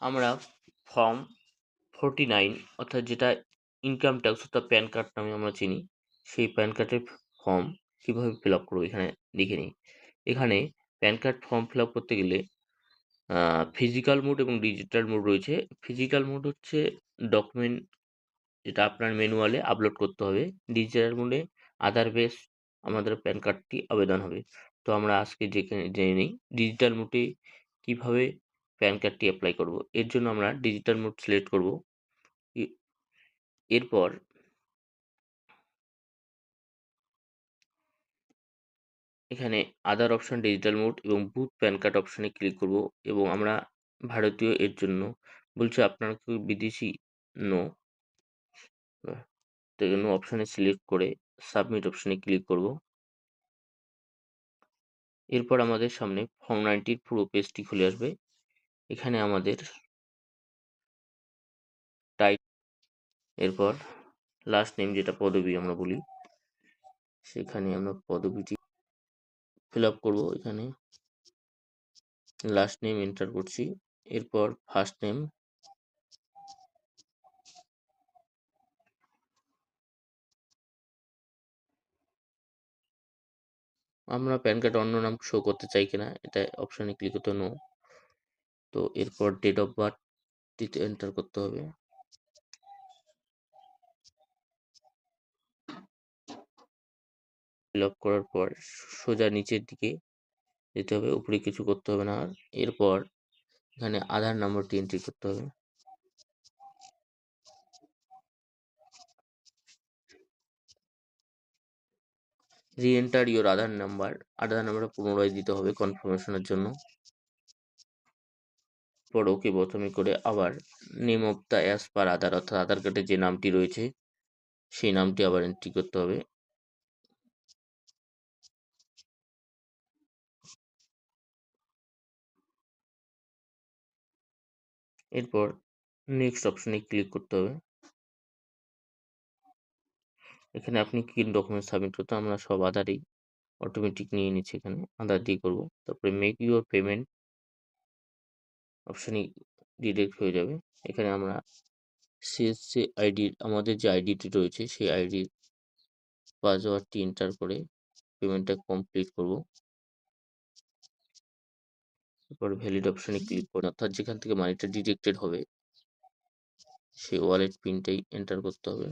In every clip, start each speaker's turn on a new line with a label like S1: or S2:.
S1: আমরা ফর্ম 49 অর্থাৎ যেটা ইনকাম ট্যাক্স অর্থাৎ প্যান কার্ড নামে আমরা চিনি, সেই প্যান কার্ডের ফর্ম কীভাবে ফিল আপ করবো এখানে দেখে নিই। এখানে pan card form fill up করতে গেলে ফিজিক্যাল মোড এবং ডিজিটাল মোড রয়েছে। ফিজিক্যাল মোড হচ্ছে ডকুমেন্ট যেটা আপনার ম্যানুয়ালে আপলোড করতে হবে। ডিজিটাল মোডে আধার বেস আমাদের প্যান কার্ডটি আবেদন হবে। তো আমরা আজকে জেনে নিই ডিজিটাল মোডে কীভাবে প্যান কার্ডটি অ্যাপ্লাই করব। এর জন্য আমরা ডিজিটাল মোড সিলেক্ট করব। এ এরপর এখানে আধার অপশন, ডিজিটাল মোড এবং বুথ প্যান কার্ড অপশনে ক্লিক করব এবং আমরা ভারতীয় এর জন্য বলছে আপনার কি বিদেশি? নো। তো নো অপশনে সিলেক্ট করে সাবমিট অপশনে ক্লিক করব। এরপর আমাদের সামনে ফর্ম 90 র পুরো পেজটি খুলে আসবে। এখানে আমাদের এরপর লাস্ট নেম যেটা পদবী আমরা বলি, সেখানে আমরা পদবীটি ফিল আপ করবো। এখানে লাস্ট নেম এন্টার করছি। এরপর ফার্স্ট নেম, আমরা প্যান কার্ডে অন্য নাম শো করতে চাই কিনা এটা অপশনে ক্লিক করতে নো। তো এরপর ডেট অফ বার্থ এন্টার করতে হবে। ফিল আপ করার পর সোজা নিচের দিকে যেতে হবে, উপরে কিছু করতে হবে না আর। এরপর এখানে আধার নম্বরটি এন্ট্রি করতে হবে। রি-এন্টার ইওর আধার নাম্বার, আধার নাম্বারটা পুনরায় দিতে হবে কনফার্মেশনের জন্য। পর ওকে বোতামে করে আবার name of the as per Aadhaar অর্থাৎ আধার কার্ডে যে নামটি রয়েছে সেই নামটি আবার এন্ট্রি করতে হবে। এরপর নেক্সট অপশনে ক্লিক করতে হবে। এখানে আপনি কি ডকুমেন্ট সাবমিট করতে, আমরা সব আধারেই অটোমেটিক নিয়ে নিচ্ছি, এখানে আধার দিয়ে করব। তারপরে মেক ইউর পেমেন্ট অপশনে ডিরেক্ট হয়ে যাবে। এখানে আমরা সিএসসি আইডি, আমাদের যে আইডিটি রয়েছে সেই আইডির পাসওয়ার্ডটি এন্টার করে পেমেন্টটা কমপ্লিট করব। এরপর ভ্যালিড অপশনে ক্লিক করে অর্থাৎ যেখান থেকে মানিটা ডিডেক্টেড হবে সেই ওয়ালেট পিনটাই এন্টার করতে হবে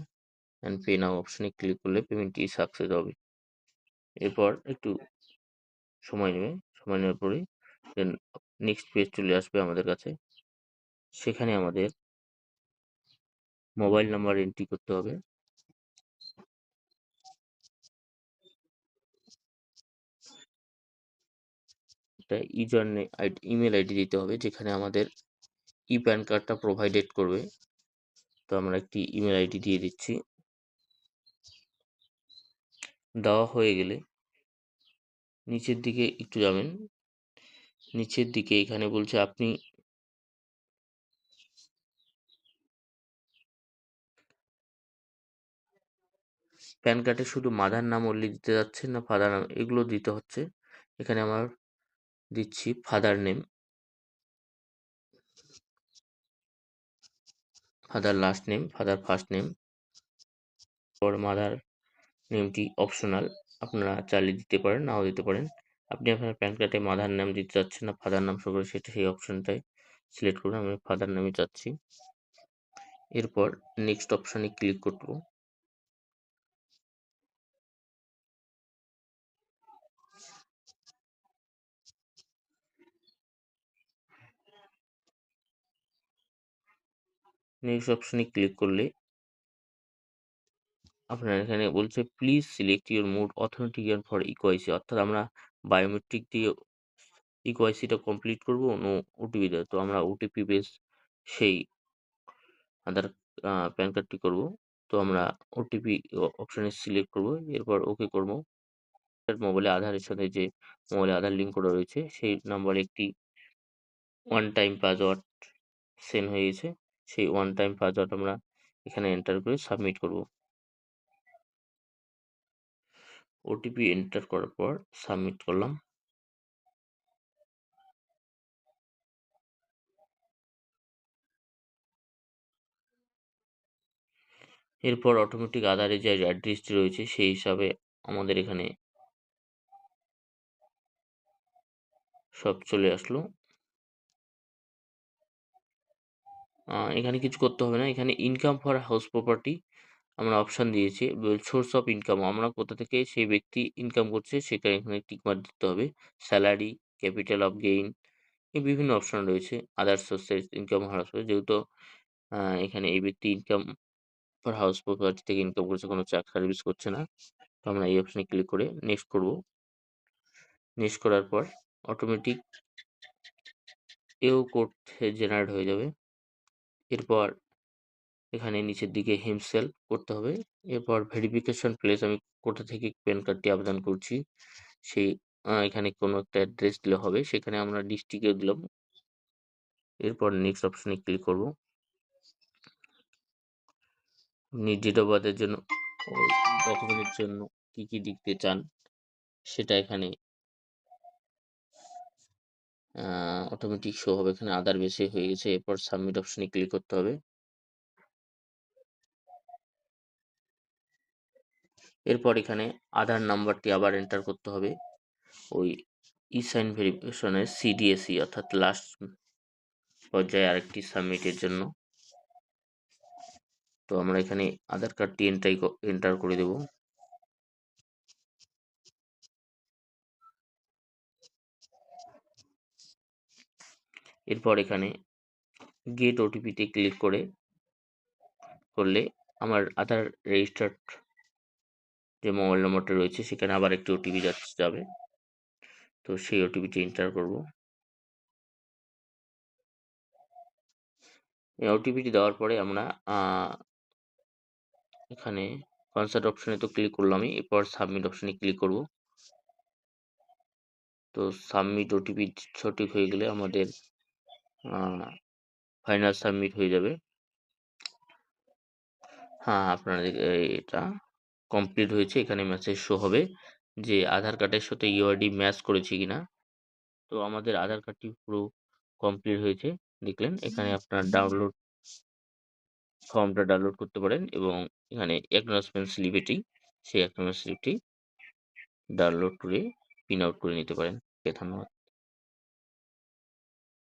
S1: অ্যান্ড পে নাও অপশনে ক্লিক করলে পেমেন্টটি সাকসেস হবে। এরপর একটু সময় নেবে, সময় নেওয়ার পরে দেন নেক্সট পেজ চলে আসবে আমাদের কাছে। সেখানে আমাদের মোবাইল নাম্বার এন্ট্রি করতে হবে। একটা ইউজার ইমেল আইডি দিতে হবে যেখানে আমাদের ই প্যান কার্ডটা প্রোভাইডেড করবে। তো আমরা একটি ইমেল আইডি দিয়ে দিচ্ছি। দেওয়া হয়ে গেলে নিচের দিকে একটু যাবেন। নিচের দিকে এখানে বলছে আপনি প্যান কার্ডে শুধু মাদার নাম অনলি দিতে যাচ্ছেন না ফাদার নাম, এগুলো দিতে হচ্ছে। এখানে আমার দিচ্ছি father name, father last name, father first name. পর মাদার নেমটি অপশনাল, আপনারা চাইলে দিতে পারেন নাও দিতে পারেন। আপনি আপনার প্যান কার্ডে মাদার নাম দিতে চাচ্ছেন না ফাদার নাম শো করে সেটা সেই অপশনটাই সিলেক্ট করুন। আমি ফাদার নামই চাচ্ছি। এরপর নেক্সট অপশনে ক্লিক করব। নেক্সট অপশনে ক্লিক করলে আপনার এখানে বলছে please select your mode authentication for eKYC অর্থাৎ আমরা বায়োমেট্রিক দিয়ে ইকোয়াইসিটা কমপ্লিট করব নো ওটিপি দেয়। তো আমরা ওটিপি বেস সেই আধার প্যান কার্ডটি করব। তো আমরা ওটিপি অপশনে সিলেক্ট করব। এরপর ওকে করব। মোবাইলে আধারের সাথে যে মোবাইলে আধার লিঙ্ক করা রয়েছে সেই নাম্বারে একটি ওয়ান টাইম পাসওয়ার্ড সেন্ড হয়ে গেছে। সেই ওয়ান টাইম পাসওয়ার্ড আমরা এখানে এন্টার করে সাবমিট করব। ওটিপি এন্টার করার পর সাবমিট করলাম। এরপর অটোমেটিক আধারে যে অ্যাড্রেসটি রয়েছে সেই হিসাবে আমাদের এখানে সব চলে আসলো। এখানে কিছু করতে হবে না। এখানে ইনকাম ফর হাউস প্রপার্টি আমরা অপশান দিয়েছি। সোর্স অফ ইনকাম আমরা কোথা থেকে সেই ব্যক্তি ইনকাম করছে সেটা এখানে টিক মার্ক দিতে হবে। স্যালারি, ক্যাপিটাল অফ গেইন, এই বিভিন্ন অপশন রয়েছে। আদার সোর্সেস ইনকাম হাউস যেহেতু এখানে এই ব্যক্তি ইনকাম ফর হাউস প্রপার্টি থেকে ইনকাম করছে, কোনো সার্ভিস করছে না। তো আমরা এই অপশনে ক্লিক করে নেক্সট করব। নেক্সট করার পর অটোমেটিক কোড জেনারেট হয়ে যাবে। এরপর এখানে নিচের দিকে হিমসেলফ করতে হবে। এরপর ভেরিফিকেশন প্লেস আমি কোথা থেকে প্যান কার্ডটি আবেদন করছি সেই এখানে কোনো একটা অ্যাড্রেস দিলে হবে, সেখানে আমরা ডিস্ট্রিক্টে দিলাম। এরপর নেক্সট অপশনে ক্লিক করব। ডেট অফ বার্থের জন্য ডকুমেন্টের জন্য কি কি দিতে চান সেটা এখানে অটোমেটিক শো হবে। এখানে আধার বেসে হয়ে গেছে। এরপর সাবমিট অপশনে ক্লিক করতে হবে। এরপর এখানে আধার নাম্বারটি আবার এন্টার করতে হবে ওই সাইন ভেরিফিকেশনের সিডিএসই অর্থাৎ লাস্ট পর্যায়ে আরেকটি সাবমিটের জন্য। তো আমরা এখানে আধার কার্ডটি এন্টার করে দেব। এরপর এখানে গেট ওটিপিতে ক্লিক করলে আমার আধার রেজিস্টার্ড যে মোবাইল নম্বরটা রয়েছে সেখানে আবার একটি ওটিপি যাবে। তো সেই ওটিপিটি এন্টার করব। এই ওটিপিটি দেওয়ার পরে আমরা এখানে কনসার্ট অপশনে তো ক্লিক করলামই। এরপর সাবমিট অপশনে ক্লিক করব। তো সাবমিট ওটিপি সঠিক হয়ে গেলে আমাদের ফাইনাল সাবমিট হয়ে যাবে। হ্যাঁ, আপনাদের এটা কমপ্লিট হয়েছে। এখানে মেসেজ শো হবে যে আধার কার্ডের সাথে ইউআইডি ম্যাচ করেছে কিনা। তো আমাদের আধার কার্ডটি পুরো কমপ্লিট হয়েছে। দেখলেন এখানে আপনার ফর্মটা ডাউনলোড করতে পারেন এবং এখানে অ্যাকনলেজমেন্ট স্লিপ সেই অ্যাকনলেজমেন্ট স্লিপটি ডাউনলোড করে প্রিন্ট আউট করে নিতে পারেন। ধন্যবাদ।